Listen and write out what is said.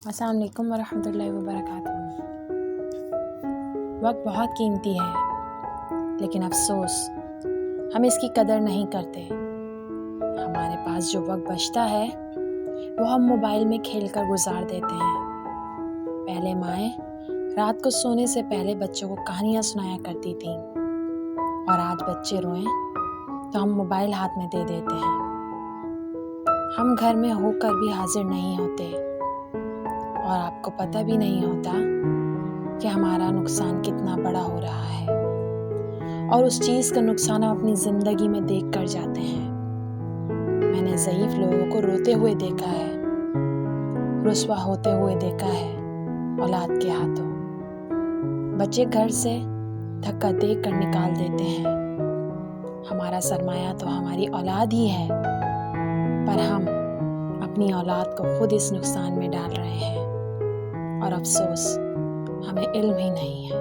السلام علیکم ورحمۃ اللہ وبرکاتہ۔ وقت بہت قیمتی ہے، لیکن افسوس ہم اس کی قدر نہیں کرتے۔ ہمارے پاس جو وقت بچتا ہے وہ ہم موبائل میں کھیل کر گزار دیتے ہیں۔ پہلے مائیں رات کو سونے سے پہلے بچوں کو کہانیاں سنایا کرتی تھیں، اور آج بچے روئیں تو ہم موبائل ہاتھ میں دے دیتے ہیں۔ ہم گھر میں ہو کر بھی حاضر نہیں ہوتے، اور آپ کو پتہ بھی نہیں ہوتا کہ ہمارا نقصان کتنا بڑا ہو رہا ہے، اور اس چیز کا نقصان ہم اپنی زندگی میں دیکھ کر جاتے ہیں۔ میں نے ضعیف لوگوں کو روتے ہوئے دیکھا ہے، رسوا ہوتے ہوئے دیکھا ہے اولاد کے ہاتھوں۔ بچے گھر سے دھکا دے کر نکال دیتے ہیں۔ ہمارا سرمایہ تو ہماری اولاد ہی ہے، پر ہم اپنی اولاد کو خود اس نقصان میں ڈال رہے ہیں، اور افسوس ہمیں علم ہی نہیں ہے۔